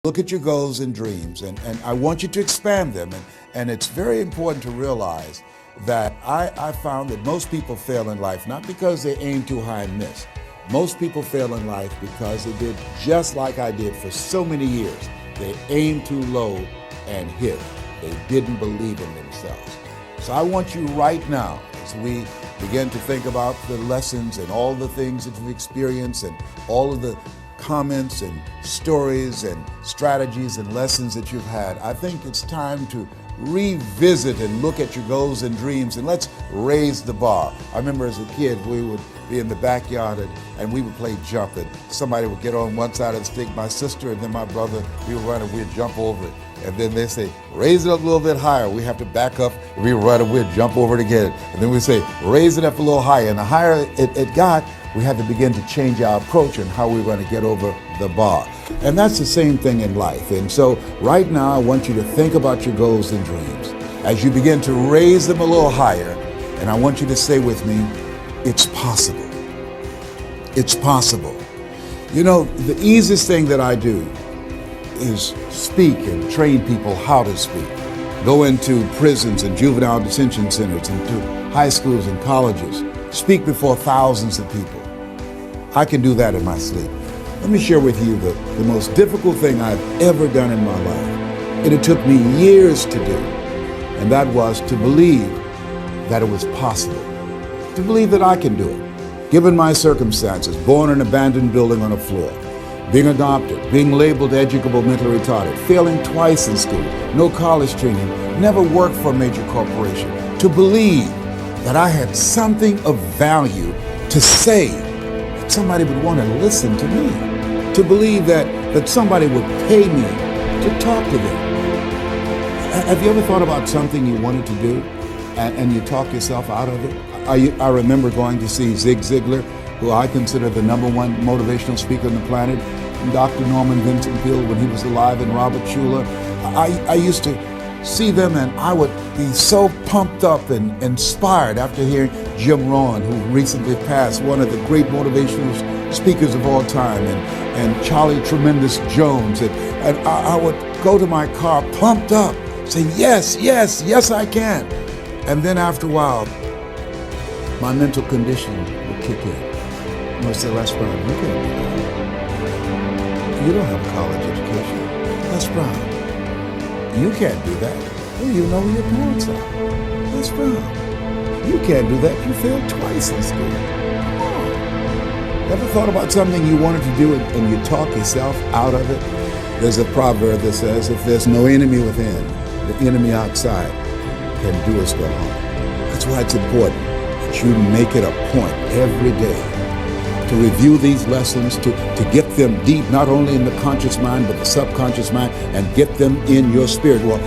Look at your goals and dreams, and I want you to expand them. And it's very important to realize that I found that most people fail in life, not because they aim too high and miss. Most people fail in life because they did just like I did for so many years. They aimed too low and hit. They didn't believe in themselves. So I want you right now, as we begin to think about the lessons and all the things that you've experienced and all of the comments and stories and strategies and lessons that you've had, I think it's time to revisit and look at your goals and dreams, and let's raise the bar. I remember as a kid, we would be in the backyard and we would play jump, and somebody would get on one side of the stick, my sister and then my brother, we would run and we'd jump over it. And then they say, raise it up a little bit higher. We have to back up, and we run and we'd jump over it again. And then we say, raise it up a little higher. And the higher it got, we had to begin to change our approach and how we were going to get over the bar. And that's the same thing in life. And so right now, I want you to think about your goals and dreams as you begin to raise them a little higher. And I want you to say with me, it's possible. It's possible. You know, the easiest thing that I do is speak and train people how to speak. Go into prisons and juvenile detention centers, into high schools and colleges. Speak before thousands of people. I can do that in my sleep. Let me share with you the most difficult thing I've ever done in my life. And it took me years to do. And that was to believe that it was possible. To believe that I can do it. Given my circumstances, born in an abandoned building on a floor, being adopted, being labeled educable mentally retarded, failing twice in school, no college training, never worked for a major corporation, to believe that I had something of value to say, that somebody would want to listen to me, to believe that somebody would pay me to talk to them. Have you ever thought about something you wanted to do and you talk yourself out of it? I remember going to see Zig Ziglar, who I consider the #1 motivational speaker on the planet, and Dr. Norman Vincent Peale when he was alive, and Robert Schuller. I used to see them and I would be so pumped up and inspired after hearing Jim Rohn, who recently passed, one of the great motivational speakers of all time, and Charlie Tremendous Jones. And I would go to my car pumped up, saying, yes, yes, yes, I can. And then after a while, my mental condition would kick in. And I would say, Les Brown, you can't do that. You don't have a college education. Les Brown, you can't do that. Well, you know who your parents are. Les Brown, you can't do that. You failed twice in school. Come on. Ever thought about something you wanted to do and you talk yourself out of it? There's a proverb that says, if there's no enemy within, the enemy outside can do us no harm. That's why it's important that you make it a point every day to review these lessons, to get them deep, not only in the conscious mind, but the subconscious mind, and get them in your spirit. Well,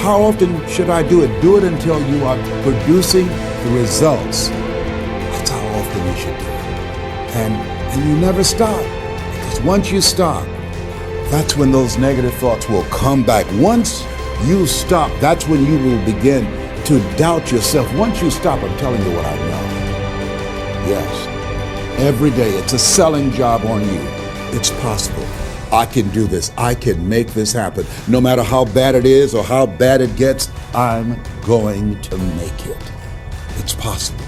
how often should I do it? Do it until you are producing the results. That's how often you should do it. And you never stop, because once you stop, that's when those negative thoughts will come back. Once you stop, that's when you will begin to doubt yourself. Once you stop, I'm telling you what I know. Yes. Every day, it's a selling job on you. It's possible. I can do this. I can make this happen. No matter how bad it is or how bad it gets, I'm going to make it. It's possible.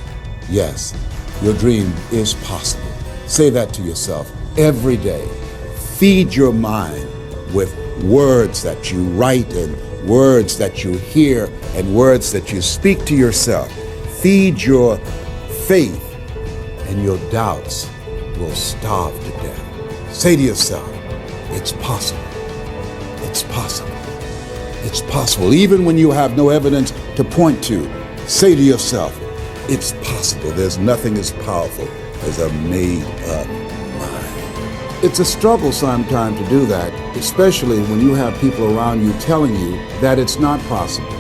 Yes, your dream is possible. Say that to yourself every day. Feed your mind with words that you write and words that you hear and words that you speak to yourself. Feed your faith, and your doubts will starve to death. Say to yourself, it's possible. It's possible. It's possible. Even when you have no evidence to point to, say to yourself, it's possible. There's nothing as powerful as a made-up mind. It's a struggle sometimes to do that, especially when you have people around you telling you that it's not possible,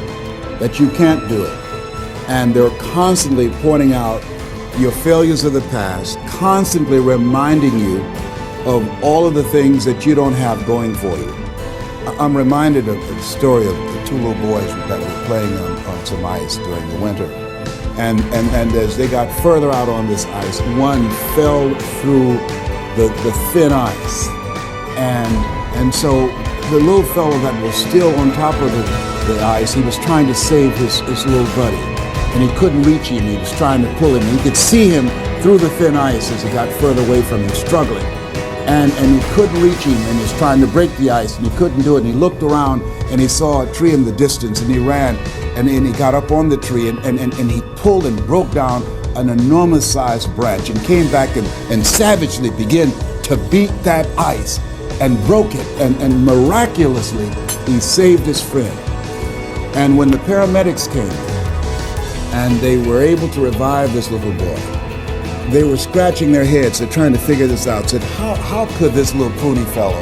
that you can't do it. And they're constantly pointing out your failures of the past, constantly reminding you of all of the things that you don't have going for you. I'm reminded of the story of the two little boys that were playing on some ice during the winter. And as they got further out on this ice, one fell through the thin ice. And so the little fellow that was still on top of the ice, he was trying to save his little buddy. And he couldn't reach him. He was trying to pull him. He could see him through the thin ice as he got further away from him, struggling. And he couldn't reach him, and he was trying to break the ice, and he couldn't do it. And he looked around, and he saw a tree in the distance, and he ran, and then he got up on the tree, and he pulled and broke down an enormous-sized branch, and came back and savagely began to beat that ice, and broke it, and miraculously, he saved his friend. And when the paramedics came, and they were able to revive this little boy, they were scratching their heads. They're trying to figure this out. Said, how could this little puny fellow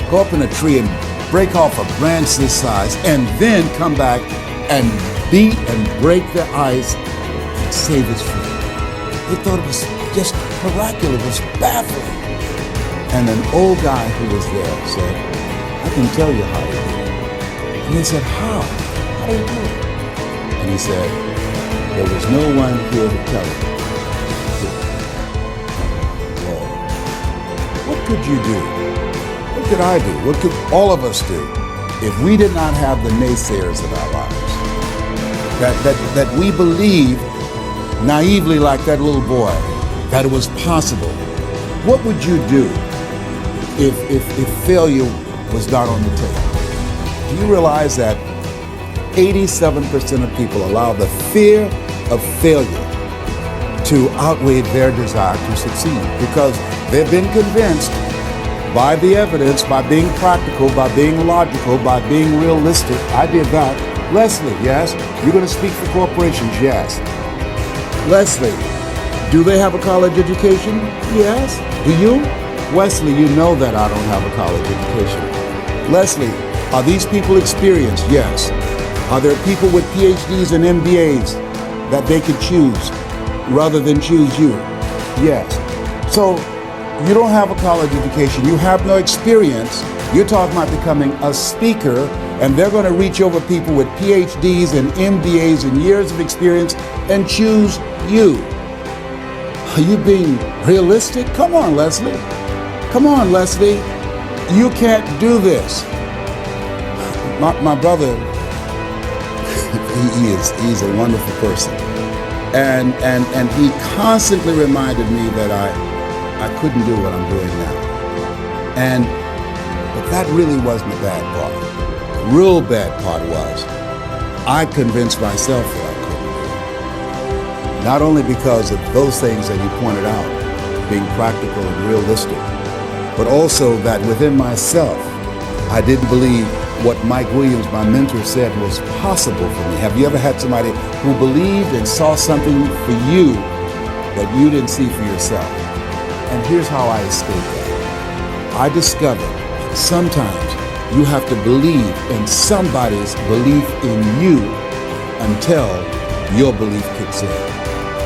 go up in a tree and break off a branch this size and then come back and beat and break the ice and save his friend? They thought it was just miraculous. It was baffling. And an old guy who was there said, I can tell you how to do it. And they said, how? How do you do it? And he said, there was no one here to tell him. What could you do? What could I do? What could all of us do if we did not have the naysayers of our lives? That we believe naively, like that little boy, that it was possible. What would you do if failure was not on the table? Do you realize that 87% of people allow the fear of failure to outweigh their desire to succeed? Because they've been convinced by the evidence, by being practical, by being logical, by being realistic. I did that. Leslie, yes? You're going to speak for corporations, yes. Leslie, do they have a college education? Yes. Do you? Wesley, you know that I don't have a college education. Leslie, are these people experienced? Yes. Are there people with PhDs and MBAs that they could choose rather than choose you? Yes. So you don't have a college education. You have no experience. You're talking about becoming a speaker, and they're going to reach over people with PhDs and MBAs and years of experience and choose you. Are you being realistic? Come on, Leslie. Come on, Leslie. You can't do this. My brother, he's a wonderful person. And he constantly reminded me that I couldn't do what I'm doing now. But that really wasn't the bad part. The real bad part was I convinced myself that I couldn't do it. Not only because of those things that you pointed out, being practical and realistic, but also that within myself, I didn't believe what Mike Williams, my mentor, said was possible for me. Have you ever had somebody who believed and saw something for you that you didn't see for yourself? And here's how I escaped that. I discovered that sometimes you have to believe in somebody's belief in you until your belief kicks in.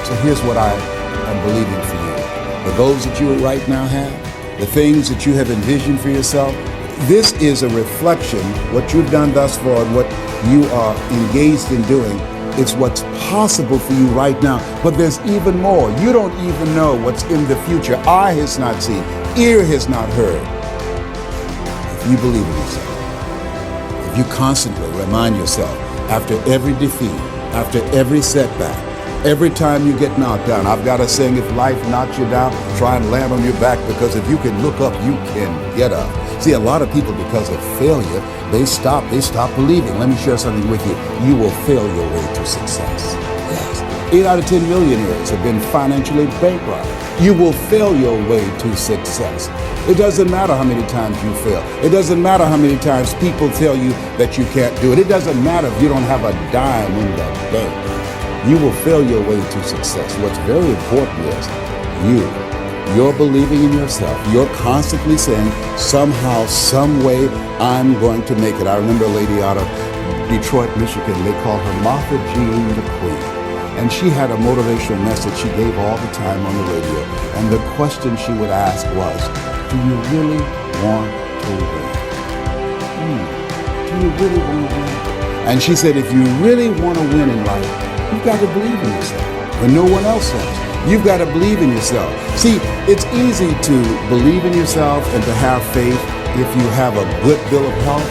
So here's what I am believing for you. The goals that you right now have, the things that you have envisioned for yourself, this is a reflection, what you've done thus far and what you are engaged in doing. It's what's possible for you right now. But there's even more. You don't even know what's in the future. Eye has not seen, ear has not heard. If you believe in yourself, if you constantly remind yourself after every defeat, after every setback, every time you get knocked down, I've got a saying, if life knocks you down, try and land on your back, because if you can look up, you can get up. See, a lot of people, because of failure, they stop believing. Let me share something with you. You will fail your way to success. Yes. 8 out of 10 millionaires have been financially bankrupt. You will fail your way to success. It doesn't matter how many times you fail. It doesn't matter how many times people tell you that you can't do it. It doesn't matter if you don't have a dime in the bank. You will fail your way to success. What's very important is you're believing in yourself. You're constantly saying, somehow, some way, I'm going to make it. I remember a lady out of Detroit, Michigan. They called her Martha Jean the Queen. And she had a motivational message she gave all the time on the radio. And the question she would ask was, do you really want to win? Do you really want to win? And she said, if you really want to win in life, you've got to believe in yourself when no one else does. You've got to believe in yourself. See, it's easy to believe in yourself and to have faith if you have a good bill of health,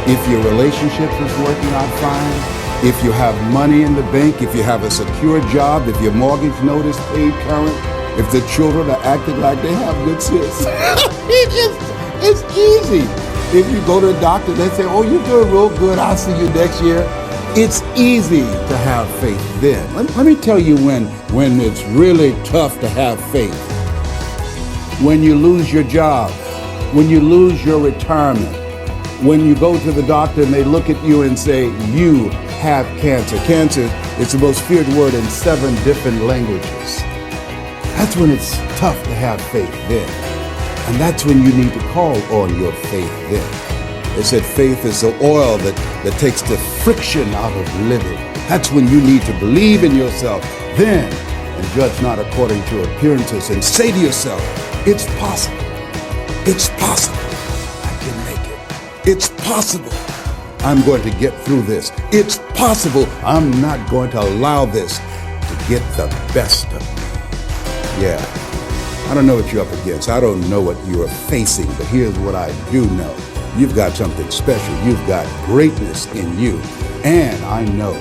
if your relationship is working out fine, if you have money in the bank, if you have a secure job, if your mortgage note is paid current, if the children are acting like they have good sense. It's easy. If you go to the doctor, they say, oh, you're doing real good, I'll see you next year. It's easy to have faith then. Let me tell you when it's really tough to have faith. When you lose your job, when you lose your retirement, when you go to the doctor and they look at you and say, you have cancer. Cancer is the most feared word in 7 different languages. That's when it's tough to have faith then. And that's when you need to call on your faith then. They said faith is the oil that takes the friction out of living. That's when you need to believe in yourself then and judge not according to appearances and say to yourself, it's possible. It's possible. I can make it. It's possible. I'm going to get through this. It's possible. I'm not going to allow this to get the best of me. Yeah. I don't know what you're up against. I don't know what you are facing, but here's what I do know. You've got something special. You've got greatness in you. And I know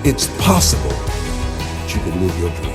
it's possible that you can live your dream.